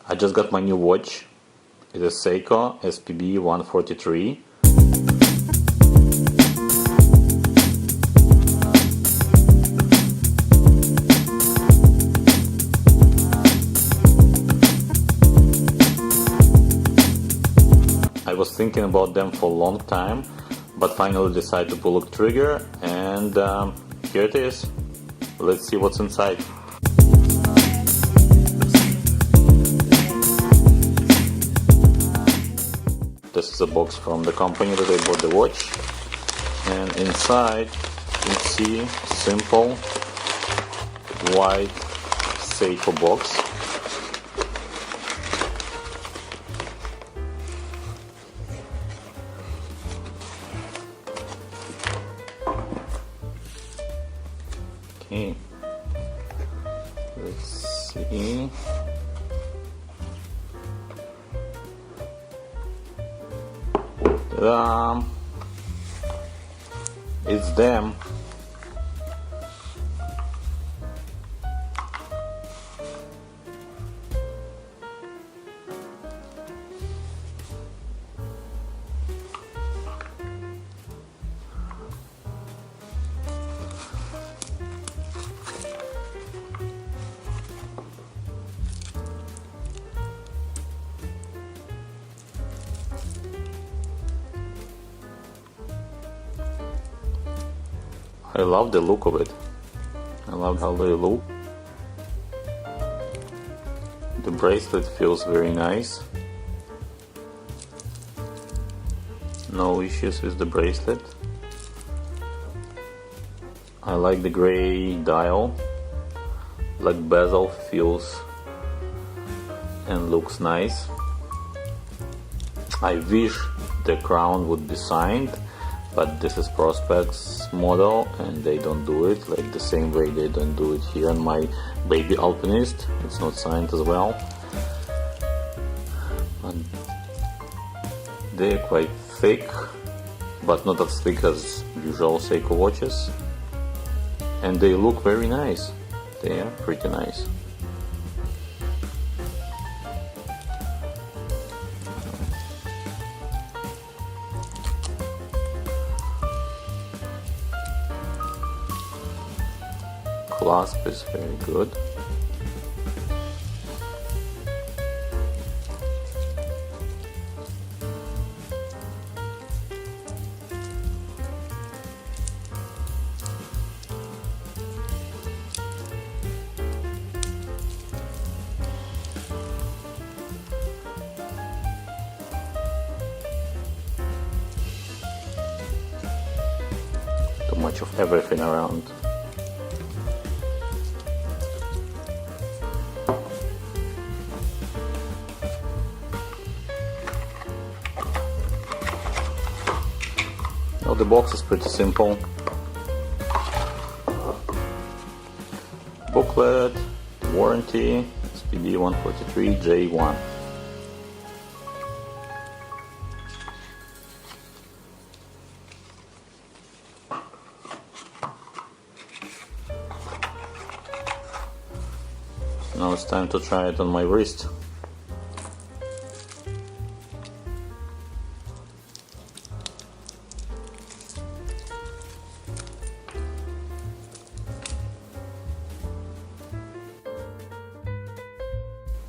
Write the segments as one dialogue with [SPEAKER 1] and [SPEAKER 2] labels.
[SPEAKER 1] I just got my new watch. It is Seiko SPB143. I was thinking about them for a long time, but finally decided to pull the trigger, and here it is. Let's see what's inside. This is a box from the company that I bought the watch, and inside you can see simple white Seiko box. Okay, let's see. It's them. I love the look of it. I love how they look. The bracelet feels very nice. No issues with the bracelet. I like the gray dial. Like bezel feels and looks nice. I wish the crown would be signed, but this is Prospex model and they don't do it, like the same way they don't do it here on my baby Alpinist. It's not signed as well. But they're quite thick, but not as thick as usual Seiko watches. And they look very nice. They are pretty nice. Clasp is very good. Too much of everything around. Well, the box is pretty simple. Booklet, warranty, SPB143J1. Now it's time to try it on my wrist.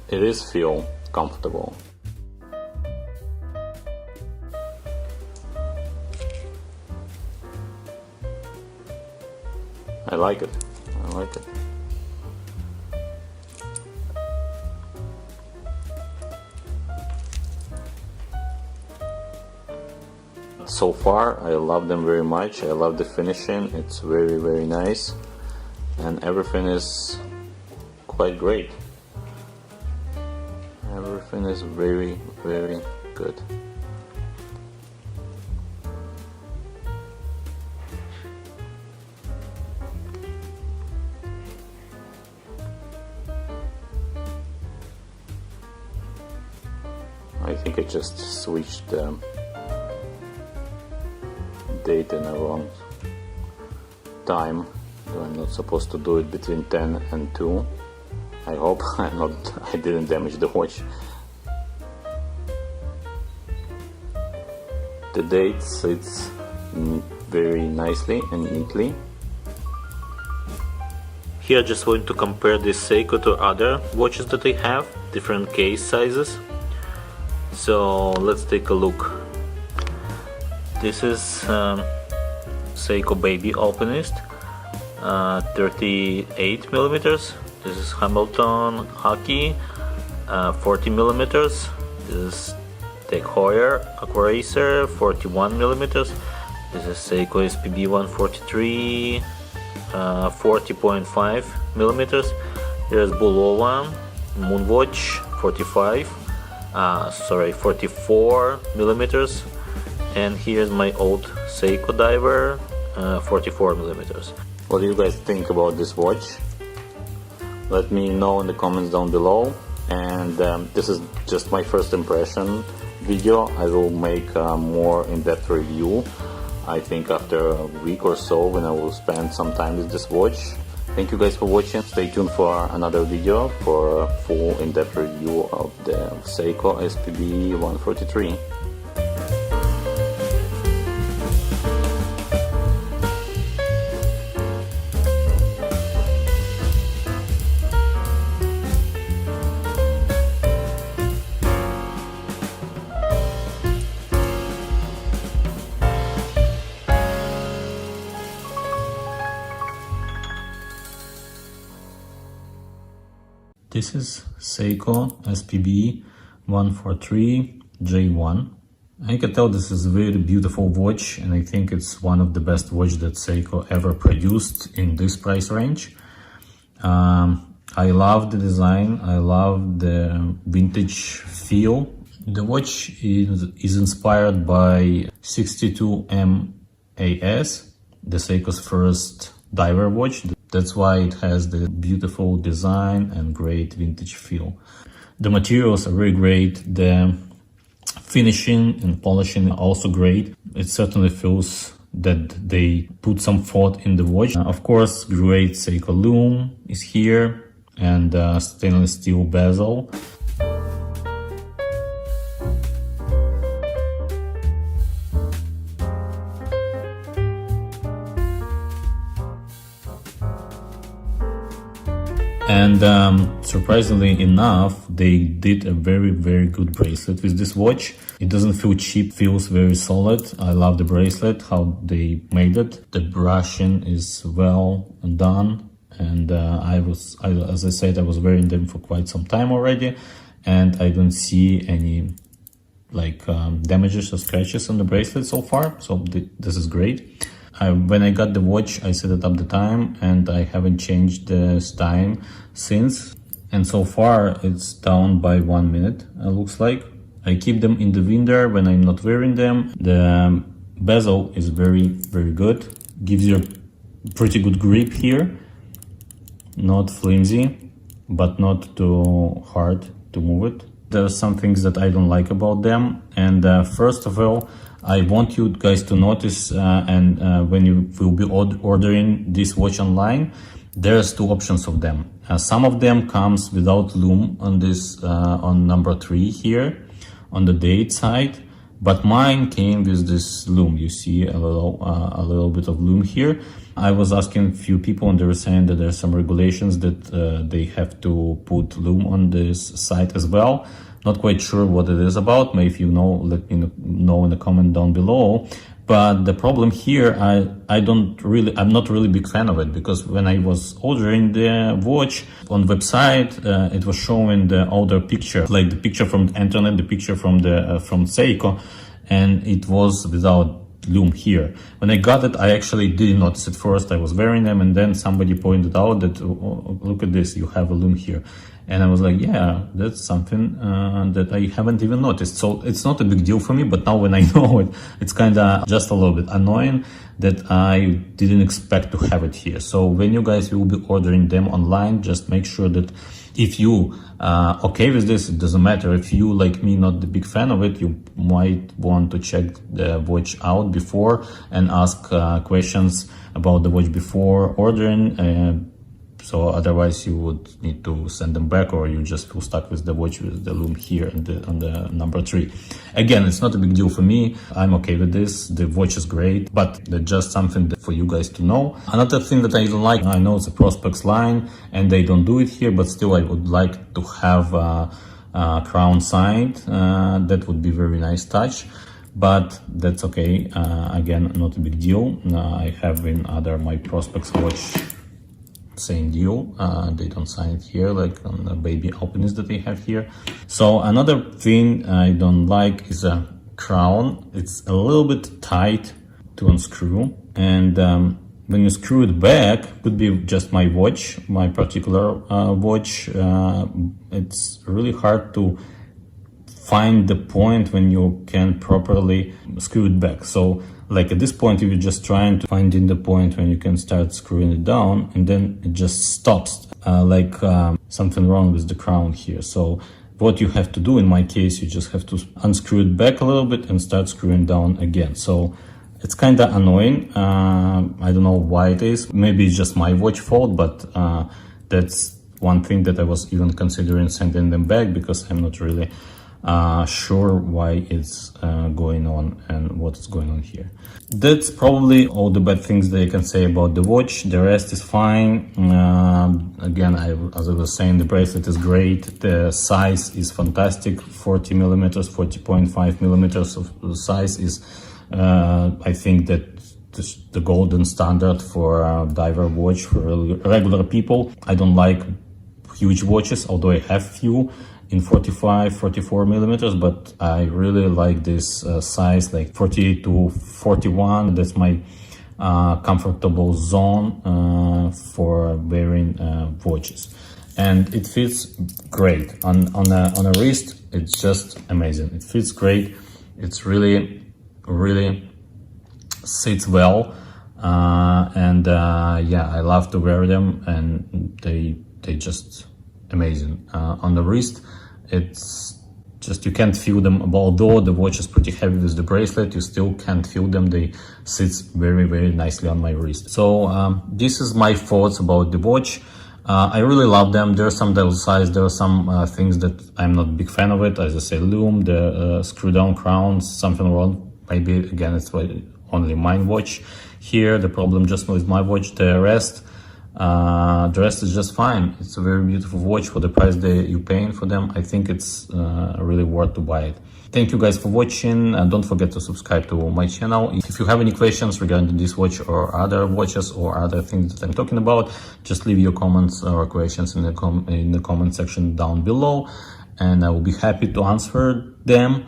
[SPEAKER 1] It is feel comfortable. I like it. I like it. So far, I love them very much. I love the finishing. It's very, very nice, and everything is quite great. Everything is very, very good. I think I just switched the date in a wrong time. I'm not supposed to do it between 10 and 2. I hope I didn't damage the watch. The date sits very nicely and neatly. Here I just want to compare this Seiko to other watches that I have, different case sizes. So let's take a look. This is Seiko Baby Alpinist, 38 millimeters. This is Hamilton Hockey, 40 millimeters. This is Tech Heuer Aqua Racer, 41 millimeters. This is Seiko SPB143, 40.5 millimeters. Here's Bulova Moonwatch, 44 millimeters. And here's my old Seiko Diver, 44 millimeters. What do you guys think about this watch? Let me know in the comments down below. And this is just my first impression video. I will make a more in-depth review, I think after a week or so, when I will spend some time with this watch. Thank you guys for watching. Stay tuned for another video for a full in-depth review of the Seiko SPB143. This is Seiko SPB143J1. I can tell this is a very beautiful watch, and I think it's one of the best watches that Seiko ever produced in this price range. I love the design, I love the vintage feel. The watch is inspired by 62MAS, the Seiko's first diver watch. That's why it has the beautiful design and great vintage feel. The materials are very great. The finishing and polishing are also great. It certainly feels that they put some thought in the watch. Of course, great Seiko Loom is here, and stainless steel bezel. And surprisingly enough, they did a very good bracelet with this watch. It doesn't feel cheap, feels very solid. I love the bracelet, how they made it. The brushing is well done, and as I said, I was wearing them for quite some time already, and I don't see any damages or scratches on the bracelet so far, so this is great. When I got the watch, I set it up the time, and I haven't changed the time since. And so far, it's down by 1 minute, it looks like. I keep them in the window when I'm not wearing them. The bezel is very good. Gives you a pretty good grip here. Not flimsy, but not too hard to move it. There are some things that I don't like about them. And first of all, I want you guys to notice, when you will be ordering this watch online, there's two options of them. Some of them comes without loom on this, on number 3 here, on the date side, but mine came with this loom. You see a little bit of loom here. I was asking a few people, and they were saying that there are some regulations that they have to put loom on this side as well. Not quite sure what it is about. Maybe if you know, let me know in the comment down below. But the problem here, I'm not really big fan of it, because when I was ordering the watch on the website, it was showing the older picture, like the picture from the internet, the picture from Seiko, and it was without loom here. When I got it, I actually didn't notice it first. I was wearing them, and then somebody pointed out that, oh, look at this, you have a loom here. And I was like, yeah, that's something that I haven't even noticed. So it's not a big deal for me, but now when I know it, it's kind of just a little bit annoying that I didn't expect to have it here. So when you guys will be ordering them online, just make sure that if you okay with this, it doesn't matter. If you, like me, not the big fan of it, you might want to check the watch out before and ask questions about the watch before ordering. So otherwise you would need to send them back, or you just feel stuck with the watch with the Loom here on the number 3. Again, it's not a big deal for me. I'm okay with this. The watch is great, but that's just something for you guys to know. Another thing that I don't like, I know it's a Prospex line and they don't do it here, but still I would like to have crown signed. That would be very nice touch. But that's okay. Again, not a big deal. I have in my Prospex watch same deal. They don't sign it here like on the baby openings that they have here. So another thing I don't like is a crown. It's a little bit tight to unscrew, and when you screw it back, could be just my watch, my particular watch. It's really hard to find the point when you can properly screw it back. So like at this point, you're just trying to find in the point when you can start screwing it down, and then it just stops, something wrong with the crown here. So what you have to do in my case, you just have to unscrew it back a little bit and start screwing down again. So it's kind of annoying. I don't know why it is. Maybe it's just my watch fault, but that's one thing that I was even considering sending them back, because I'm not really sure why it's going on and what is going on here. That's probably all the bad things that I can say about the watch. The rest is fine. Again, as I was saying, the bracelet is great. The size is fantastic. 40 millimeters, 40.5 millimeters of size is, I think that the golden standard for a diver watch for regular people. I don't like huge watches, although I have few in 44 millimeters, but I really like this size, like 48 to 41. That's my comfortable zone for wearing watches, and it fits great on a wrist. It's just amazing. It fits great. It's really sits well, and yeah, I love to wear them, and they just amazing. On the wrist, it's just, you can't feel them. Although the watch is pretty heavy with the bracelet, you still can't feel them. They sit very nicely on my wrist. So this is my thoughts about the watch. I really love them. There are some downsides. There are some things that I'm not a big fan of it. As I say, Loom, the screw down crowns, something wrong. Maybe again, it's only my watch here. The problem just with my watch. The rest is just fine. It's a very beautiful watch for the price that you're paying for them. I think it's really worth to buy it. Thank you guys for watching, and don't forget to subscribe to my channel. If you have any questions regarding this watch or other watches or other things that I'm talking about, just leave your comments or questions in the comment section down below, and I will be happy to answer them.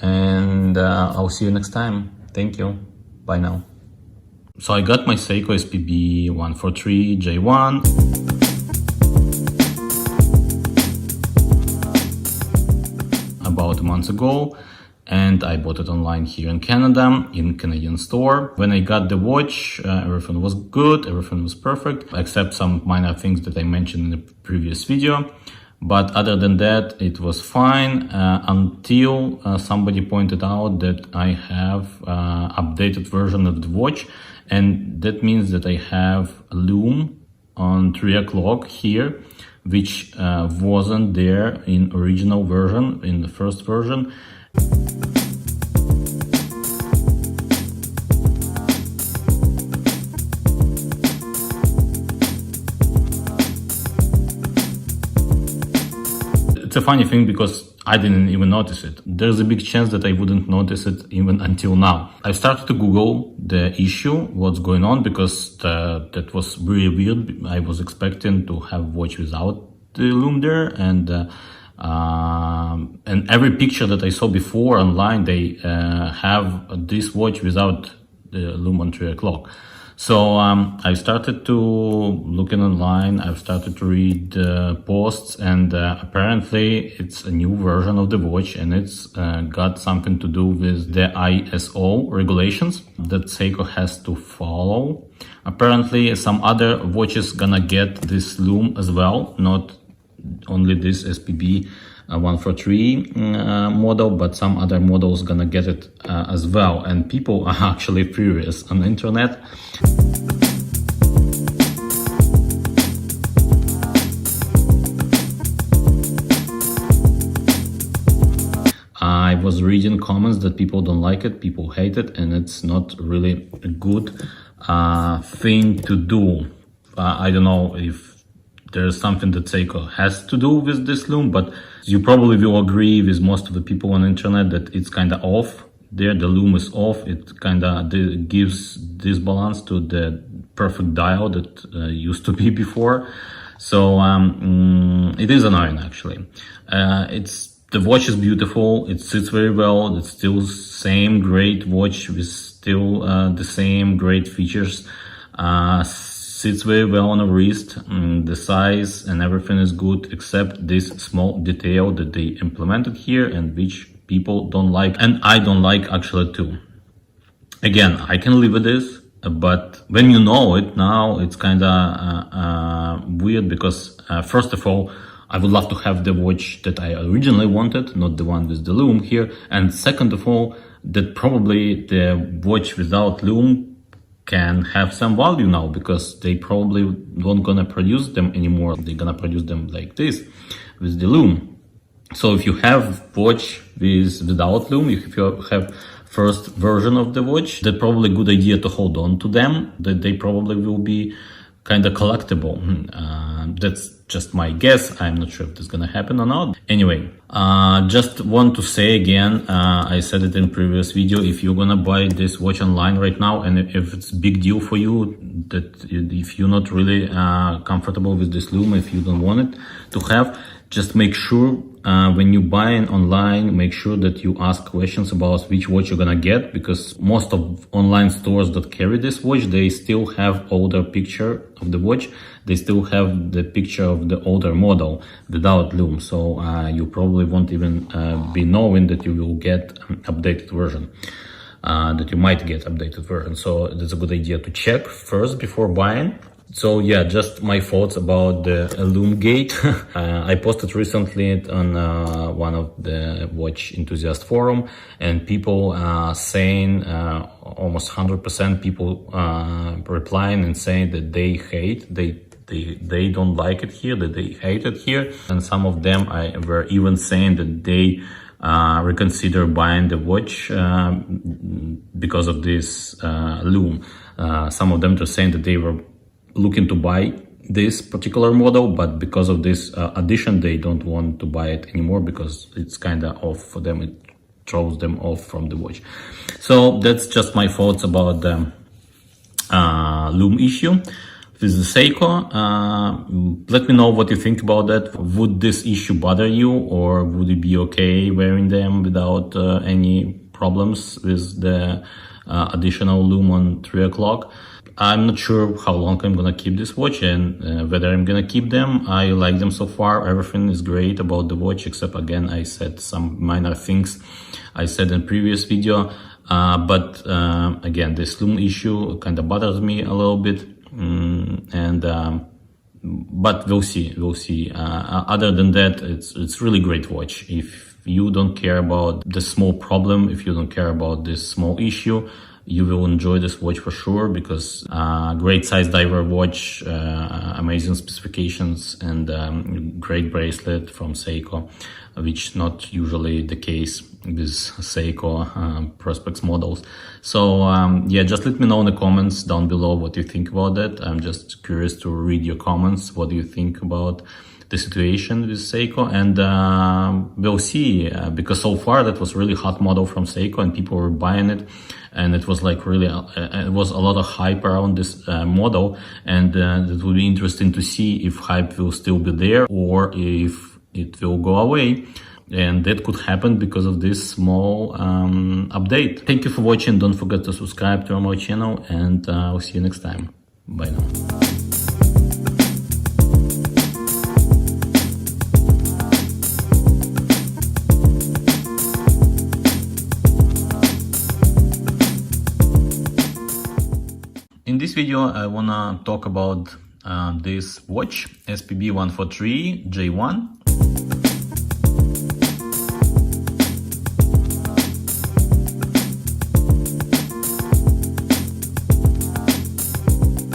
[SPEAKER 1] And I'll see you next time. Thank you. Bye now. So I got my Seiko SPB143J1. About a month ago, and I bought it online here in Canada, in Canadian store. When I got the watch, everything was good, everything was perfect, except some minor things that I mentioned in the previous video. But other than that, it was fine until somebody pointed out that I have updated version of the watch, and that means that I have Loom on 3 o'clock here, which wasn't there in original version, in the first version. It's a funny thing because I didn't even notice it. There's a big chance that I wouldn't notice it even until now. I started to Google the issue, what's going on, because that was really weird. I was expecting to have watch without the Loom there, and every picture that I saw before online, they have this watch without the Loom on 3 o'clock. So I started to looking online, I've started to read posts, and apparently it's a new version of the watch, and it's got something to do with the ISO regulations that Seiko has to follow. Apparently some other watches gonna get this Loom as well, not only this SPB143 model, but some other models gonna get it as well, and people are actually furious on the internet.
[SPEAKER 2] was reading comments that people don't like it, people hate it, and it's not really a good thing to do. I don't know if there's something that Seiko has to do with this loom, but you probably will agree with most of the people on the internet that it's kind of off. There, the loom is off. It kind of gives disbalance to the perfect dial that used to be before. So it is annoying, actually. The watch is beautiful. It sits very well. It's still same great watch with still the same great features. Sits very well on a wrist. The size and everything is good except this small detail that they implemented here and which people don't like, and I don't like actually too. Again, I can live with this, but when you know it now, it's kind of weird because first of all, I would love to have the watch that I originally wanted, not the one with the loom here. And second of all, that probably the watch without loom can have some value now because they probably won't gonna produce them anymore. They're gonna produce them like this with the loom. So if you have watch without loom, if you have first version of the watch, that's probably a good idea to hold on to them, that they probably will be kind of collectible. That's just my guess. I'm not sure if that's gonna happen or not. Anyway, just want to say again, I said it in previous video, if you're gonna buy this watch online right now, and if it's big deal for you, that if you're not really comfortable with this loom, if you don't want it to have, just make sure when you buy it online, make sure that you ask questions about which watch you're gonna get, because most of online stores that carry this watch, they still have older picture of the watch. They still have the picture of the older model without loom. So you probably won't even be knowing that you will get updated version. That you might get updated version. So that's a good idea to check first before buying. So yeah, just my thoughts about the loom gate. I posted recently on one of the watch enthusiast forum, and people saying almost 100% people replying and saying that they hate, they don't like it here, that they hate it here, and some of them were even saying that they reconsider buying the watch because of this loom. Some of them were saying that they were looking to buy this particular model, but because of this addition, they don't want to buy it anymore because it's kind of off for them. It throws them off from the watch. So that's just my thoughts about the loom issue with the Seiko. Let me know what you think about that. Would this issue bother you, or would it be okay wearing them without any problems with the additional loom on 3 o'clock? I'm not sure how long I'm gonna keep this watch and whether I'm gonna keep them. I like them so far. Everything is great about the watch, except again, I said some minor things I said in previous video. But again, this loom issue kind of bothers me a little bit. But we'll see. Other than that, it's really great watch. If you don't care about the small problem, if you don't care about this small issue, you will enjoy this watch for sure, because great size diver watch, amazing specifications, and great bracelet from Seiko, which not usually the case with Seiko Prospex models. So yeah, just let me know in the comments down below what you think about that. I'm just curious to read your comments. What do you think about the situation with Seiko? And we'll see, because so far that was really hot model from Seiko and people were buying it, and it was like really it was a lot of hype around this model, and it will be interesting to see if hype will still be there or if it will go away. And that could happen because of this small update. Thank you for watching. Don't forget to subscribe to my channel, and I'll see you next time. Bye now. In this video, I wanna talk about this watch, SPB143J1.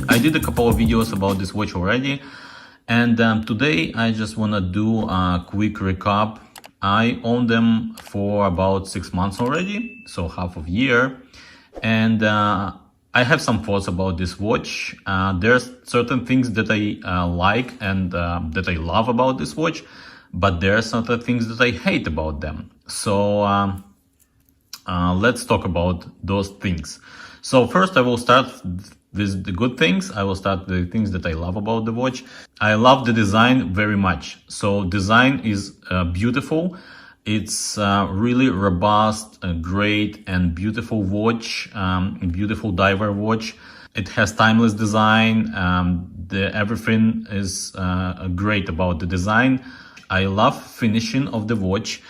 [SPEAKER 2] I did a couple of videos about this watch already, and today I just wanna do a quick recap I own them for about 6 months already, so half of a year. And I have some thoughts about this watch. There's certain things that I like and that I love about this watch, but there are certain things that I hate about them. So let's talk about those things. So first I will start with the good things. I will start with the things that I love about the watch. I love the design very much. So design is beautiful. It's really robust, great and beautiful watch, beautiful diver watch. It has timeless design. Everything is great about the design. I love finishing of the watch.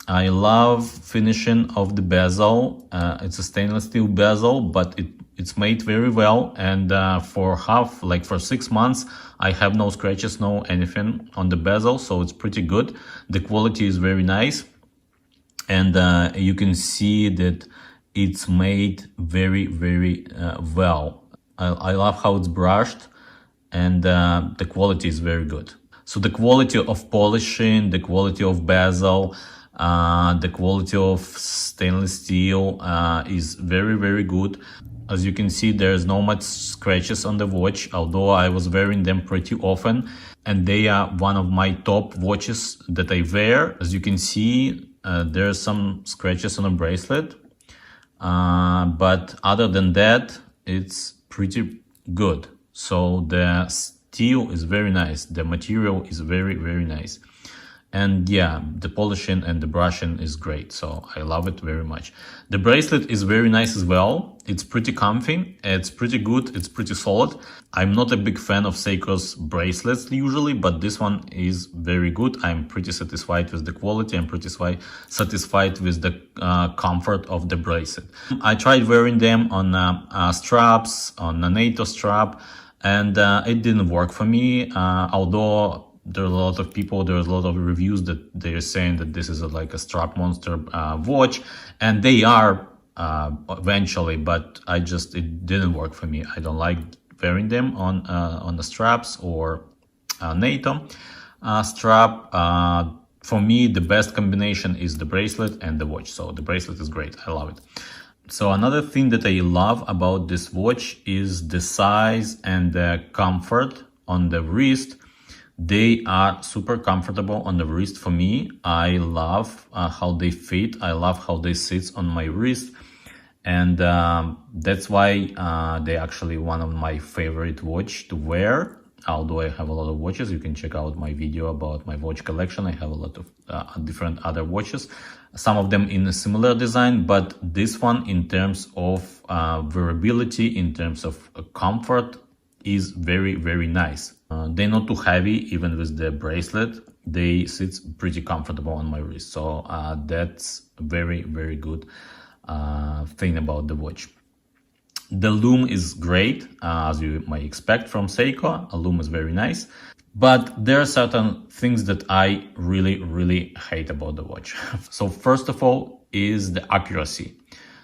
[SPEAKER 2] I love finishing of the bezel. It's a stainless steel bezel, but it's made very well. And for 6 months, I have no scratches, no anything on the bezel. So it's pretty good. The quality is very nice. And you can see that it's made very, very well. I love how it's brushed, and the quality is very good. So the quality of polishing, the quality of bezel, the quality of stainless steel is very, very good. As you can see, there's no much scratches on the watch, although I was wearing them pretty often, and they are one of my top watches that I wear. As you can see, there's some scratches on a bracelet, but other than that, it's pretty good. So the steel is very nice, the material is very, very nice. And yeah, the polishing and the brushing is great, so I love it very much. The bracelet is very nice as well. It's pretty comfy, it's pretty good, it's pretty solid. I'm not a big fan of Seiko's bracelets usually, but this one is very good. I'm pretty satisfied with the quality. I'm pretty satisfied with the comfort of the bracelet. I tried wearing them on straps, on a NATO strap, and it didn't work for me, although there's a lot of reviews that they're saying that this is like a strap monster watch, and they are eventually, but it didn't work for me. I don't like wearing them on the straps or NATO strap. For me, the best combination is the bracelet and the watch. So the bracelet is great. I love it. So another thing that I love about this watch is the size and the comfort on the wrist. They are super comfortable on the wrist for me. I love how they fit. I love how they sit on my wrist. And that's why they're actually one of my favorite watch to wear. Although I have a lot of watches, you can check out my video about my watch collection. I have a lot of different other watches, some of them in a similar design, but this one in terms of wearability, in terms of comfort, is very, very nice. They're not too heavy, even with the bracelet. They sit pretty comfortable on my wrist. So that's very, very good thing about the watch. The Loom is great, as you might expect from Seiko. A Loom is very nice. But there are certain things that I really, really hate about the watch. So first of all is the accuracy.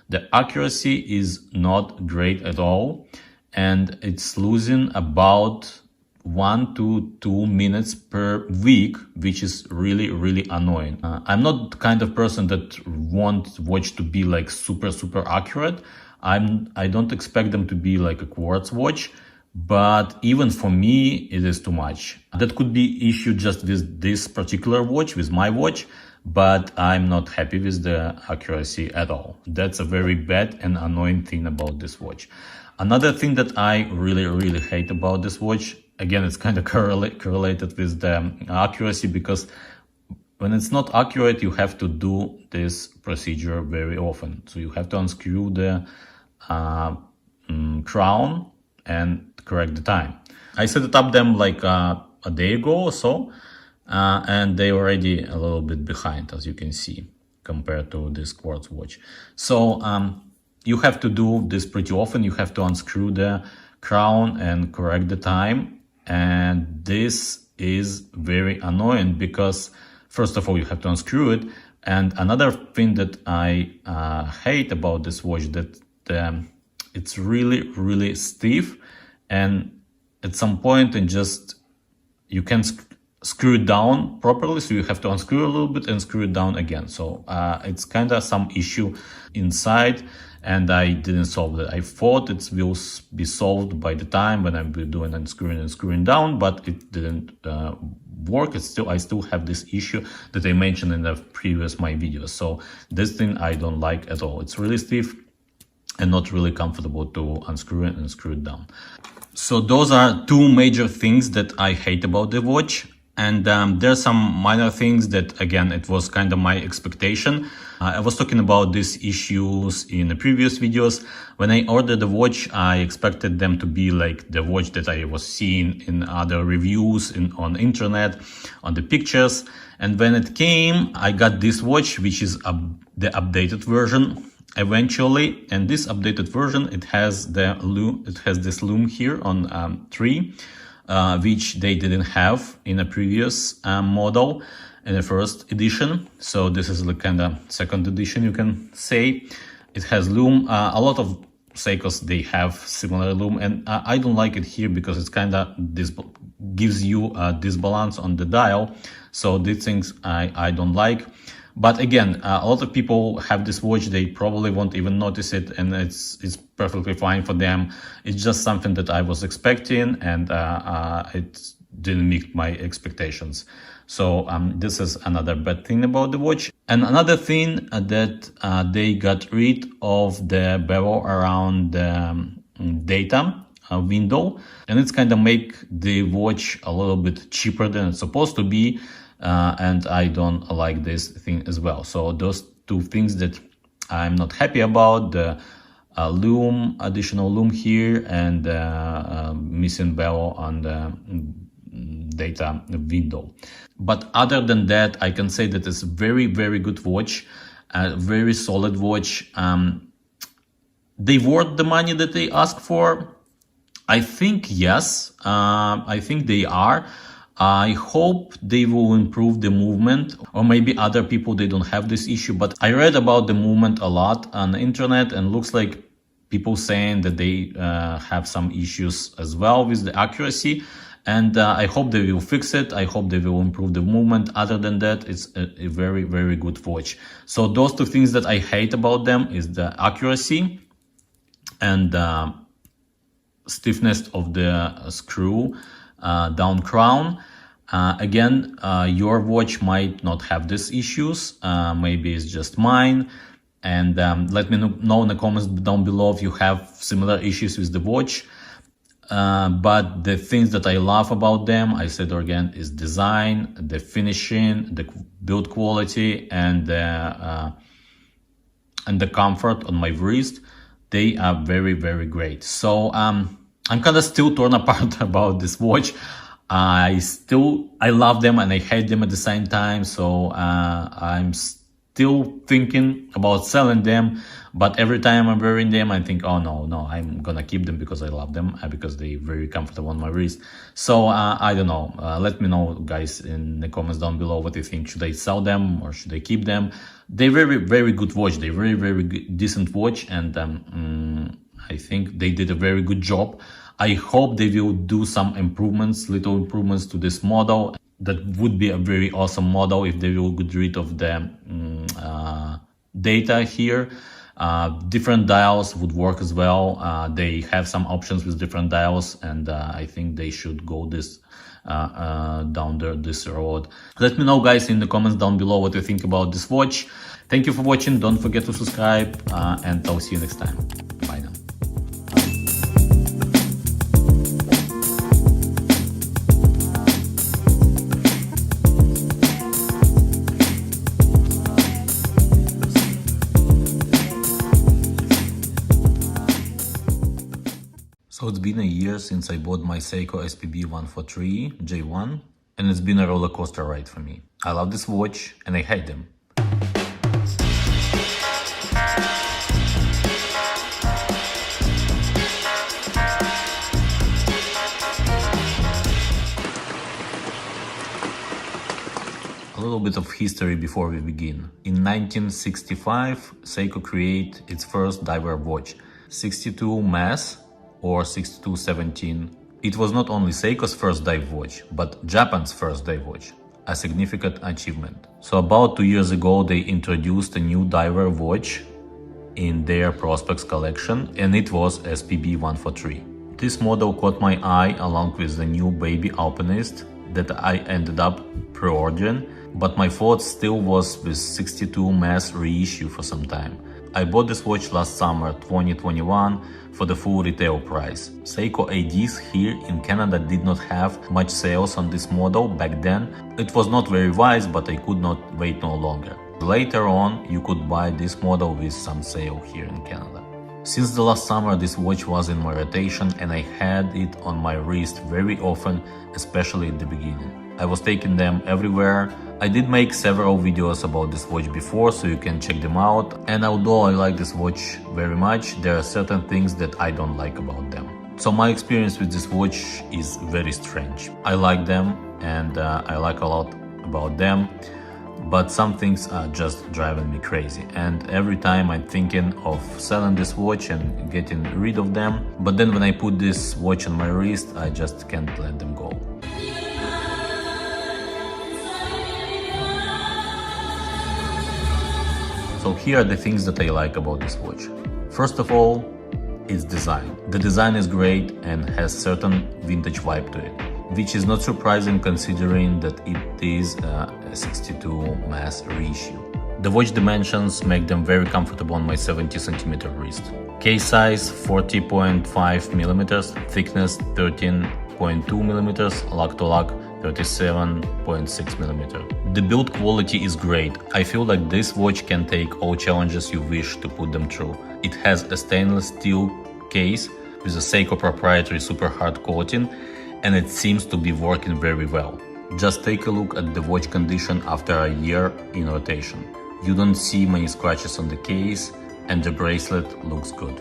[SPEAKER 2] The accuracy is not great at all. And it's losing about 1 to 2 minutes per week, which is really, really annoying. I'm not the kind of person that wants watch to be like super, super accurate. I don't expect them to be like a quartz watch, but even for me, it is too much. That could be issue just with this particular watch, with my watch, but I'm not happy with the accuracy at all. That's a very bad and annoying thing about this watch. Another thing that I really, really hate about this watch, again, it's kind of correlated with the accuracy, because when it's not accurate, you have to do this procedure very often. So you have to unscrew the crown and correct the time. I set it up them like a day ago or so, and they already a little bit behind, as you can see, compared to this quartz watch. So you have to do this pretty often. You have to unscrew the crown and correct the time. And this is very annoying because, first of all, you have to unscrew it. And another thing that I hate about this watch, that it's really, really stiff. And at some point, you can screw it down properly, so you have to unscrew a little bit and screw it down again. So it's kind of some issue inside, and I didn't solve it. I thought it will be solved by the time when I'm doing unscrewing and screwing down, but it didn't work. I still have this issue that I mentioned in the previous my videos. So this thing I don't like at all. It's really stiff and not really comfortable to unscrew it and screw it down. So those are two major things that I hate about the watch. And there's some minor things that, again, it was kind of my expectation. I was talking about these issues in the previous videos. When I ordered the watch, I expected them to be like the watch that I was seeing in other reviews on internet, on the pictures. And when it came, I got this watch, which is the updated version eventually. And this updated version, it has this Loom here on 3. Which they didn't have in a previous model in the first edition. So this is the kind of second edition, you can say. It has Loom. A lot of Seikos, they have similar Loom, and I don't like it here because it's kind of gives you a disbalance on the dial. So these things I don't like. But again, a lot of people have this watch, they probably won't even notice it, and it's perfectly fine for them. It's just something that I was expecting, and it didn't meet my expectations. So this is another bad thing about the watch. And another thing that they got rid of the bevel around the data window, and it's kind of make the watch a little bit cheaper than it's supposed to be. And I don't like this thing as well. So those two things that I'm not happy about, the Loom, additional Loom here, and missing bevel on the data window. But other than that, I can say that it's a very, very good watch, a very solid watch. They worth the money that they ask for? I think yes, I think they are. I hope they will improve the movement, or maybe other people, they don't have this issue, but I read about the movement a lot on the internet, and looks like people saying that they have some issues as well with the accuracy, and I hope they will fix it. I hope they will improve the movement. Other than that, it's a very, very good watch. So those two things that I hate about them is the accuracy and stiffness of the screw down crown. Again, your watch might not have these issues. Maybe it's just mine. And let me know in the comments down below if you have similar issues with the watch. But the things that I love about them, I said again, is design, the finishing, the build quality, and the comfort on my wrist. They are very, very great. So I'm kind of still torn apart about this watch. I love them and I hate them at the same time. So I'm still thinking about selling them, but every time I'm wearing them, I think, oh no, I'm gonna keep them because I love them, because they're very comfortable on my wrist. So I don't know. Let me know, guys, in the comments down below what you think. Should I sell them or should I keep them? They're very, very good watch. They're very, very decent watch, and I think they did a very good job. I hope they will do some improvements, little improvements to this model. That would be a very awesome model if they will get rid of the data here. Different dials would work as well. They have some options with different dials, and I think they should go this this road. Let me know, guys, in the comments down below what you think about this watch. Thank you for watching. Don't forget to subscribe, and I'll see you next time. Bye now. So it's been a year since I bought my Seiko SPB143J1, and it's been a roller coaster ride for me. I love this watch and I hate them. A little bit of history before we begin. In 1965, Seiko created its first diver watch, 62 mass or 6217 It was not only Seiko's first dive watch, but Japan's first dive watch, a significant achievement. So about 2 years ago they introduced a new diver watch in their Prospex collection, and it was SPB143. This model caught my eye along with the new Baby Alpinist that I ended up pre-ordering, but my thought still was with 62 mass reissue for some time. I bought this watch last summer 2021 for the full retail price. Seiko ADs here in Canada did not have much sales on this model back then. It was not very wise, but I could not wait no longer. Later on, you could buy this model with some sale here in Canada. Since the last summer, this watch was in my rotation and I had it on my wrist very often, especially at the beginning. I was taking them everywhere. I did make several videos about this watch before, so you can check them out. And although I like this watch very much, there are certain things that I don't like about them. So my experience with this watch is very strange. I like them and I like a lot about them, but some things are just driving me crazy. And every time I'm thinking of selling this watch and getting rid of them, but then when I put this watch on my wrist, I just can't let them go. So here are the things that I like about this watch. First of all, its design. The design is great and has certain vintage vibe to it, which is not surprising considering that it is a 62 mass reissue. The watch dimensions make them very comfortable on my 70cm wrist. Case size 40.5mm, thickness 13.2mm, lug to lug 37.6mm. The build quality is great. I feel like this watch can take all challenges you wish to put them through. It has a stainless steel case with a Seiko proprietary super hard coating, and it seems to be working very well. Just take a look at the watch condition after a year in rotation. You don't see many scratches on the case, and the bracelet looks good.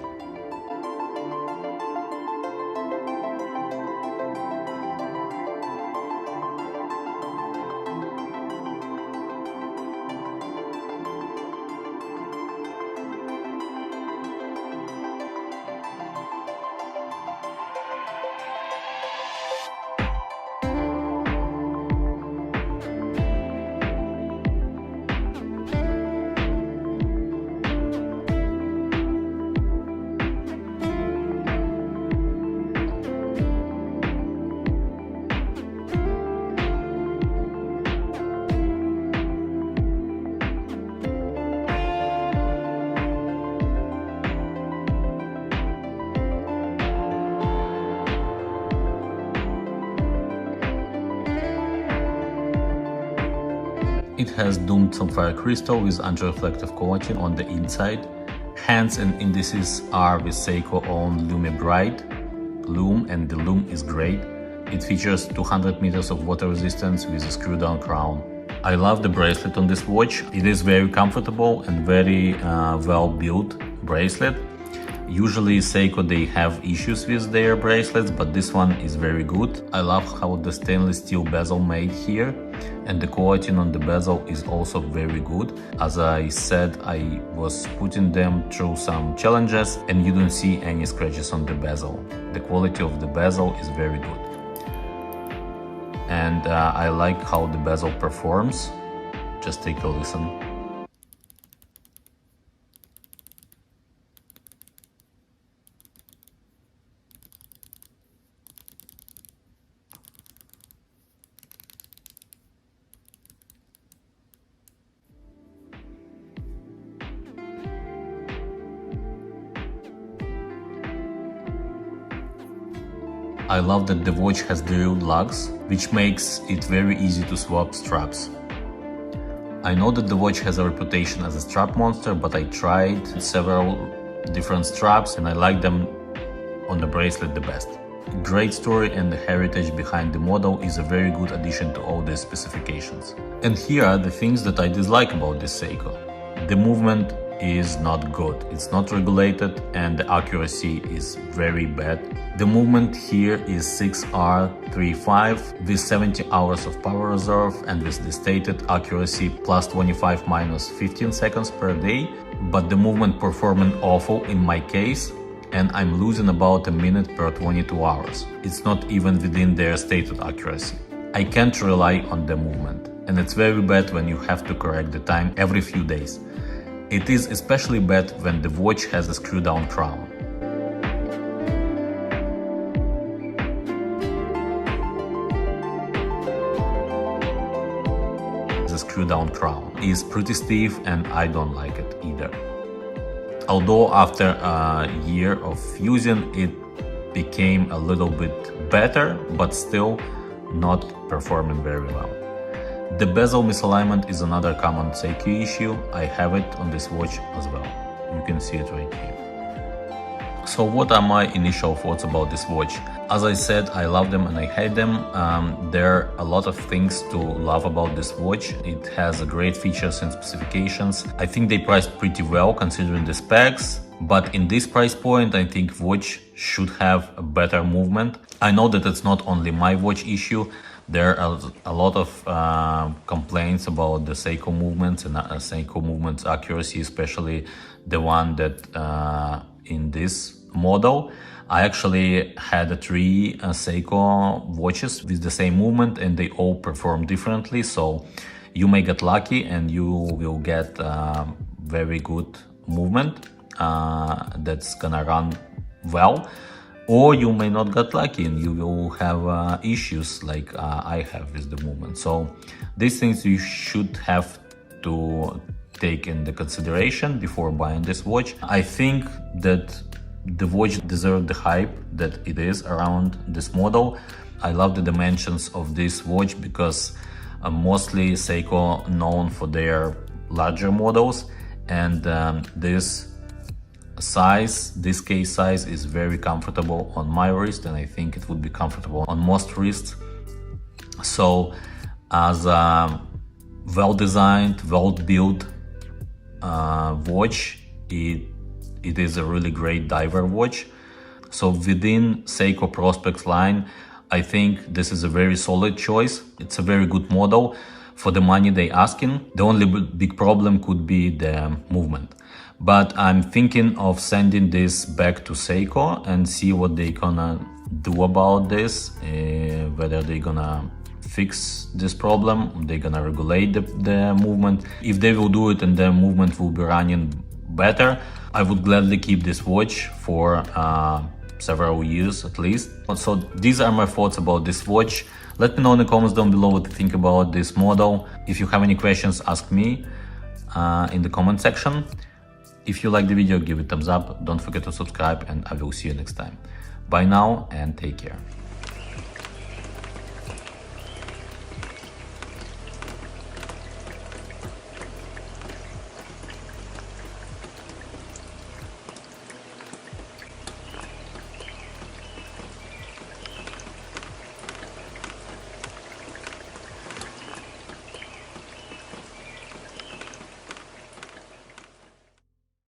[SPEAKER 2] It has domed sapphire crystal with anti-reflective coating on the inside. Hands and indices are with Seiko own Loom Loom, and the Loom is great. It features 200 meters of water resistance with a screw-down crown. I love the bracelet on this watch. It is very comfortable and very well-built bracelet. Usually Seiko, they have issues with their bracelets, but this one is very good. I love how the stainless steel bezel made here, and the coating on the bezel is also very good. As I said, I was putting them through some challenges and you don't see any scratches on the bezel. The quality of the bezel is very good. And I like how the bezel performs. Just take a listen. I love that the watch has drilled lugs, which makes it very easy to swap straps. I know that the watch has a reputation as a strap monster, but I tried several different straps and I like them on the bracelet the best. Great story, and the heritage behind the model is a very good addition to all these specifications. And here are the things that I dislike about this Seiko. The movement is not good, it's not regulated, and the accuracy is very bad. The movement here is 6R35 with 70 hours of power reserve and with the stated accuracy plus 25 minus 15 seconds per day, but the movement performing awful in my case. and I'm losing about a minute per 22 hours. It's not even within their stated accuracy. I can't rely on the movement, and it's very bad when you have to correct the time every few days. It is especially bad when the watch has a screw-down crown. The screw-down crown is pretty stiff and I don't like it either. Although after a year of using it became a little bit better, but still not performing very well. The bezel misalignment is another common Seiko issue. I have it on this watch as well. You can see it right here. So what are my initial thoughts about this watch? As I said, I love them and I hate them. There are a lot of things to love about this watch. It has great features and specifications. I think they priced pretty well considering the specs, but in this price point, I think watch should have a better movement. I know that it's not only my watch issue. There are a lot of complaints about the Seiko movements and Seiko movements accuracy, especially the one that in this model. I actually had 3 Seiko watches with the same movement and they all perform differently. So you may get lucky and you will get very good movement that's gonna run well. Or you may not get lucky and you will have issues like I have with the movement. So these things you should have to take into consideration before buying this watch. I think that the watch deserves the hype that it is around this model. I love the dimensions of this watch because mostly Seiko known for their larger models, and this case size is very comfortable on my wrist, and I think it would be comfortable on most wrists. So as a well-designed, well-built watch, it is a really great diver watch. So within Seiko Prospex line, I think this is a very solid choice. It's a very good model for the money they asking. The only big problem could be the movement. But I'm thinking of sending this back to Seiko and see what they gonna do about this, whether they gonna fix this problem, they're gonna regulate the movement. If they will do it and the movement will be running better, I would gladly keep this watch for several years at least. So these are my thoughts about this watch. Let me know in the comments down below what you think about this model. If you have any questions, ask me in the comment section. If you like the video, give it a thumbs up. Don't forget to subscribe and I will see you next time. Bye now and take care.